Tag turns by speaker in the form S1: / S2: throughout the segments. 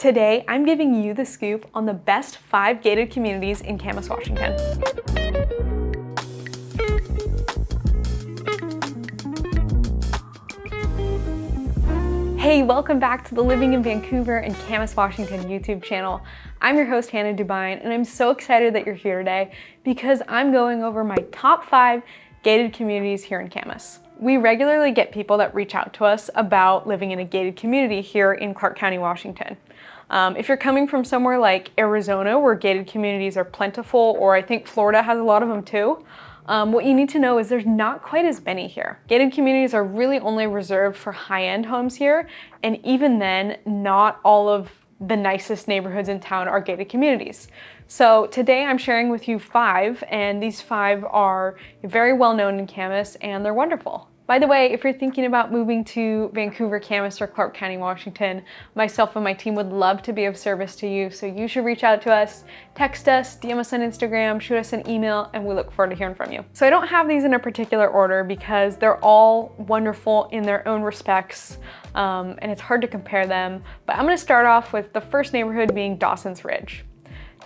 S1: Today, I'm giving you the scoop on the best 5 gated communities in Camas, Washington. Hey, welcome back to the Living in Vancouver and Camas, Washington YouTube channel. I'm your host, Hannah Dubyne, and I'm so excited that you're here today because I'm going over my top 5 gated communities here in Camas. We regularly get people that reach out to us about living in a gated community here in Clark County, Washington. If you're coming from somewhere like Arizona, where gated communities are plentiful, or I think Florida has a lot of them too, what you need to know is there's not quite as many here. Gated communities are really only reserved for high-end homes here, and even then, not all of the nicest neighborhoods in town are gated communities. So today I'm sharing with you 5, and these 5 are very well known in Camas, and they're wonderful. By the way, if you're thinking about moving to Vancouver, Camas, or Clark County, Washington, myself and my team would love to be of service to you, so you should reach out to us, text us, DM us on Instagram, shoot us an email, and we look forward to hearing from you. So I don't have these in a particular order because they're all wonderful in their own respects, and it's hard to compare them, but I'm gonna start off with the first neighborhood being Dawson's Ridge.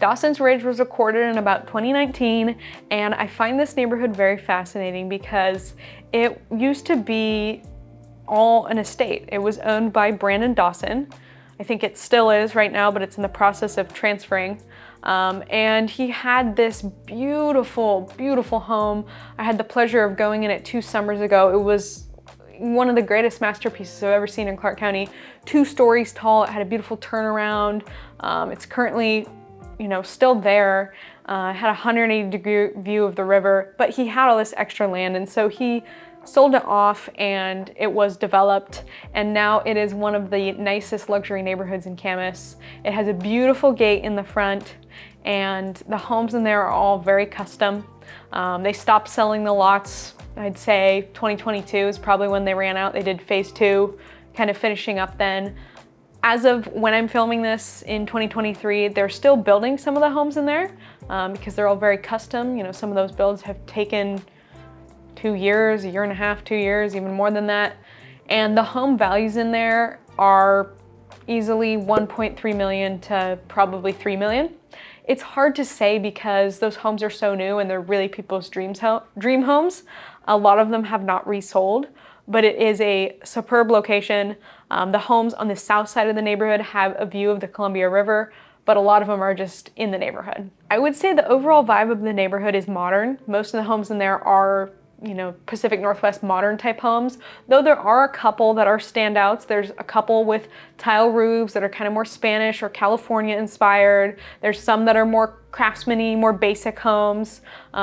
S1: Dawson's Ridge was recorded in about 2019, and I find this neighborhood very fascinating because it used to be all an estate. It was owned by Brandon Dawson. I think it still is right now, but it's in the process of transferring. And he had this beautiful, beautiful home. I had the pleasure of going in it 2 summers ago. It was one of the greatest masterpieces I've ever seen in Clark County. 2 stories tall, it had a beautiful turnaround. It's currently still there. Had a 180-degree view of the river, but he had all this extra land, and so he sold it off and it was developed, and now it is one of the nicest luxury neighborhoods in Camas. It has a beautiful gate in the front, and the homes in there are all very custom. They stopped selling the lots, I'd say 2022 is probably when they ran out. They did phase 2, kind of finishing up then. As of when I'm filming this in 2023, they're still building some of the homes in there because they're all very custom. Some of those builds have taken 2 years, 1.5 years, 2 years, even more than that. And the home values in there are easily 1.3 million to probably 3 million. It's hard to say because those homes are so new and they're really people's dream homes. A lot of them have not resold, but it is a superb location. The homes on the south side of the neighborhood have a view of the Columbia River, but a lot of them are just in the neighborhood. I would say the overall vibe of the neighborhood is modern. Most of the homes in there are, Pacific Northwest modern type homes, though there are a couple that are standouts. There's a couple with tile roofs that are kind of more Spanish or California inspired. There's some that are more craftsman-y, more basic homes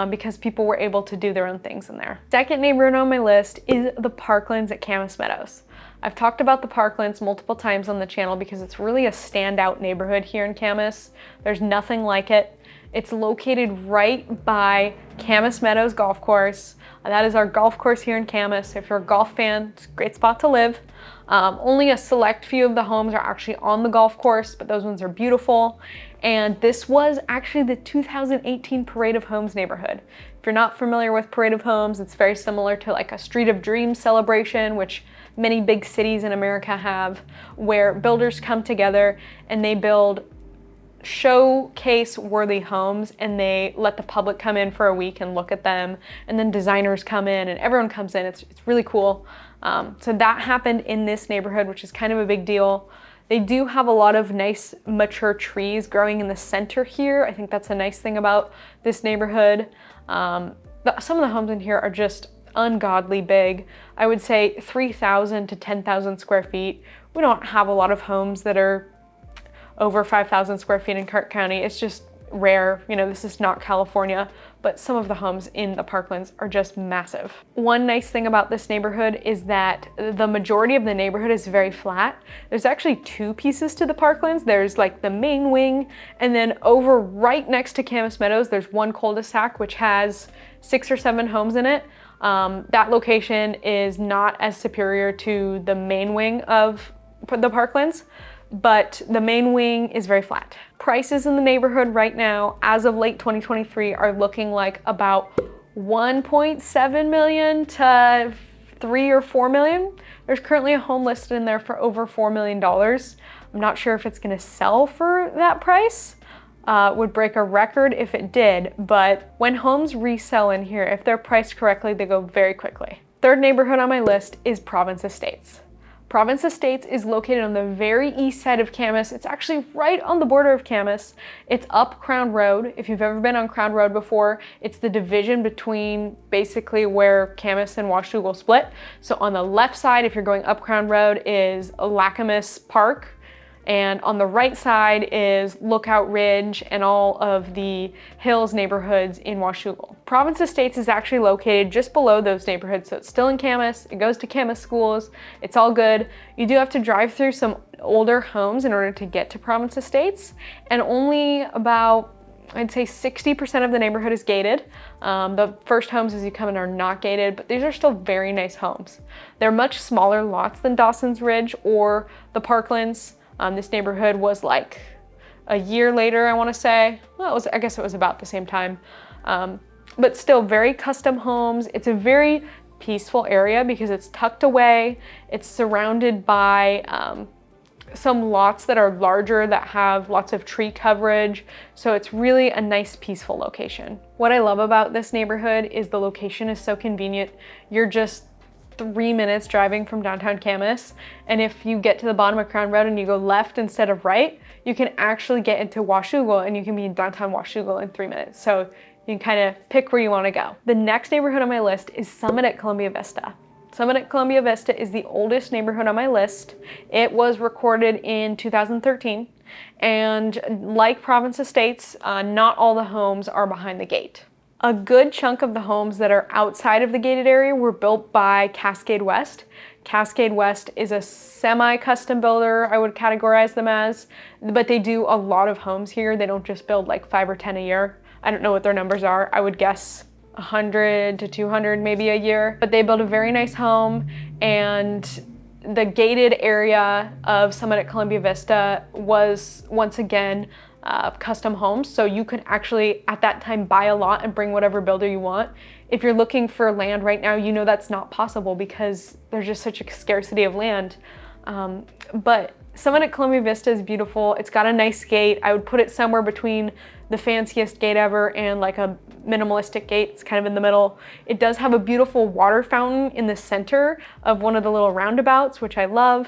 S1: because people were able to do their own things in there. Second neighborhood on my list is the Parklands at Camas Meadows. I've talked about the Parklands multiple times on the channel because it's really a standout neighborhood here in Camas. There's nothing like it. It's located right by Camas Meadows Golf Course. That is our golf course here in Camas. If you're a golf fan, it's a great spot to live. Only a select few of the homes are actually on the golf course, but those ones are beautiful. And this was actually the 2018 Parade of Homes neighborhood. If you're not familiar with Parade of Homes, it's very similar to like a Street of Dreams celebration, which many big cities in America have, where builders come together and they build showcase-worthy homes, and they let the public come in for a week and look at them, and then designers come in and everyone comes in. It's really cool. So that happened in this neighborhood, which is kind of a big deal. They do have a lot of nice mature trees growing in the center here. I think that's a nice thing about this neighborhood. Some of the homes in here are just ungodly big. I would say 3,000 to 10,000 square feet. We don't have a lot of homes that are over 5,000 square feet in Clark County. It's just rare. This is not California, but some of the homes in the Parklands are just massive. One nice thing about this neighborhood is that the majority of the neighborhood is very flat. There's actually 2 pieces to the Parklands. There's like the main wing, and then over right next to Camas Meadows, there's one cul-de-sac which has 6 or 7 homes in it. That location is not as superior to the main wing of the Parklands, but the main wing is very flat. Prices in the neighborhood right now, as of late 2023, are looking like about 1.7 million to 3 or 4 million. There's currently a home listed in there for over $4 million. I'm not sure if it's gonna sell for that price. Would break a record if it did, but when homes resell in here, if they're priced correctly, they go very quickly. Third neighborhood on my list is Province Estates. Province Estates is located on the very east side of Camas. It's actually right on the border of Camas. It's up Crown Road. If you've ever been on Crown Road before, it's the division between basically where Camas and Washougal split. So on the left side, if you're going up Crown Road, is Camas Park. And on the right side is Lookout Ridge and all of the hills neighborhoods in Washougal. Province Estates is actually located just below those neighborhoods, so it's still in Camas. It goes to Camas schools. It's all good. You do have to drive through some older homes in order to get to Province Estates, and only about, I'd say 60% of the neighborhood is gated. The first homes as you come in are not gated, but these are still very nice homes. They're much smaller lots than Dawson's Ridge or the Parklands. This neighborhood was like a year later, I want to say. Well, I guess it was about the same time. But still very custom homes. It's a very peaceful area because it's tucked away. It's surrounded by some lots that are larger that have lots of tree coverage. So it's really a nice, peaceful location. What I love about this neighborhood is the location is so convenient. You're just 3 minutes driving from downtown Camas, and if you get to the bottom of Crown Road and you go left instead of right, you can actually get into Washougal and you can be in downtown Washougal in 3 minutes. So you can kind of pick where you want to go. The next neighborhood on my list is Summit at Columbia Vista. Summit at Columbia Vista is the oldest neighborhood on my list. It was recorded in 2013, and like Province Estates, not all the homes are behind the gate. A good chunk of the homes that are outside of the gated area were built by Cascade West. Cascade West is a semi-custom builder, I would categorize them as, but they do a lot of homes here. They don't just build like 5 or 10 a year. I don't know what their numbers are. I would guess 100 to 200 maybe a year, but they build a very nice home, and the gated area of Summit at Columbia Vista was once again custom homes, so you could actually at that time buy a lot and bring whatever builder you want. If you're looking for land right now, you know that's not possible because there's just such a scarcity of land. But Summit at Columbia Vista is beautiful. It's got a nice gate. I would put it somewhere between the fanciest gate ever and like a minimalistic gate. It's kind of in the middle. It does have a beautiful water fountain in the center of one of the little roundabouts, which I love.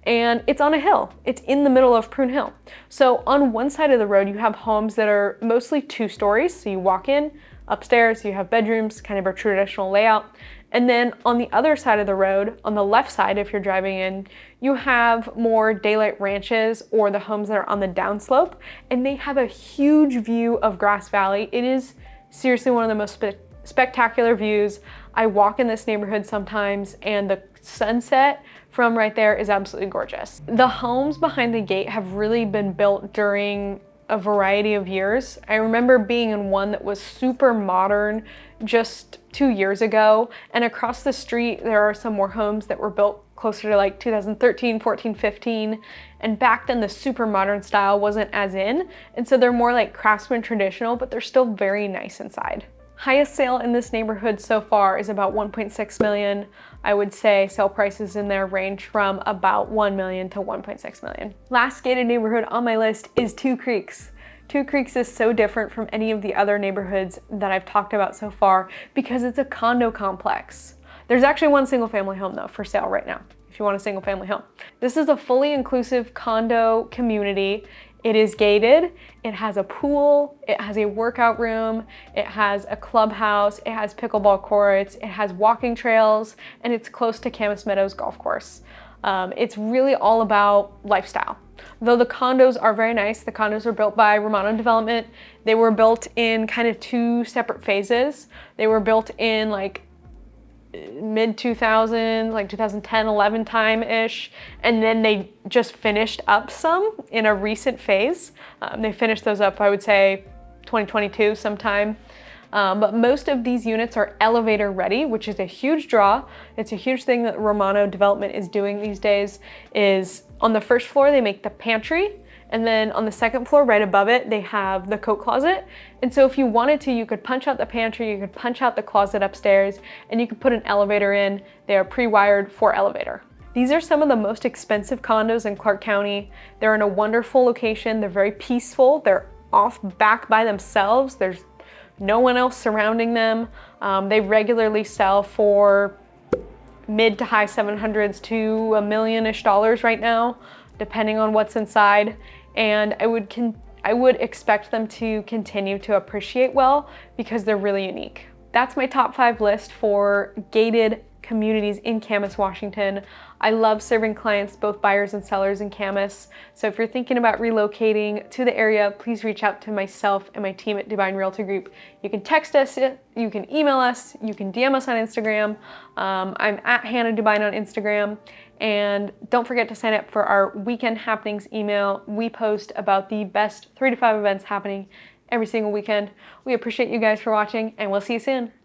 S1: And it's on a hill. It's in the middle of Prune Hill. So on one side of the road, you have homes that are mostly 2 stories. So you walk in, upstairs, you have bedrooms, kind of a traditional layout. And then on the other side of the road, on the left side, if you're driving in, you have more daylight ranches or the homes that are on the downslope. And they have a huge view of Grass Valley. It is seriously one of the most spectacular views. I walk in this neighborhood sometimes, and the sunset from right there is absolutely gorgeous. The homes behind the gate have really been built during a variety of years. I remember being in one that was super modern just 2 years ago, and across the street there are some more homes that were built closer to like 2013, 14, 15, and back then the super modern style wasn't as in, and so they're more like craftsman traditional, but they're still very nice inside. Highest sale in this neighborhood so far is about 1.6 million. I would say sale prices in there range from about 1 million to 1.6 million. Last gated neighborhood on my list is Two Creeks. Two Creeks is so different from any of the other neighborhoods that I've talked about so far because it's a condo complex. There's actually one single family home though for sale right now, if you want a single family home. This is a fully inclusive condo community. It is gated, it has a pool, it has a workout room, it has a clubhouse, it has pickleball courts, it has walking trails, and it's close to Camas Meadows Golf Course. It's really all about lifestyle. Though the condos are very nice, the condos were built by Romano Development. They were built in kind of 2 separate phases. They were built in like mid-2000s, like 2010, 11 time-ish, and then they just finished up some in a recent phase. They finished those up, I would say, 2022 sometime. But most of these units are elevator ready, which is a huge draw. It's a huge thing that Romano Development is doing these days. Is on the first floor, they make the pantry, and then on the second floor, right above it, they have the coat closet. And so if you wanted to, you could punch out the pantry, you could punch out the closet upstairs, and you could put an elevator in. They are pre-wired for elevator. These are some of the most expensive condos in Clark County. They're in a wonderful location. They're very peaceful. They're off back by themselves. There's no one else surrounding them. They regularly sell for mid to high 700s to $1 million-ish right now, depending on what's inside. And I would expect them to continue to appreciate well because they're really unique. That's my top 5 list for gated communities in Camas, Washington. I love serving clients, both buyers and sellers in Camas. So if you're thinking about relocating to the area, please reach out to myself and my team at Dubyne Realty Group. You can text us, you can email us, you can DM us on Instagram. I'm at Hannah Dubyne on Instagram. And don't forget to sign up for our weekend happenings email. We post about the best 3 to 5 events happening every single weekend. We appreciate you guys for watching, and we'll see you soon.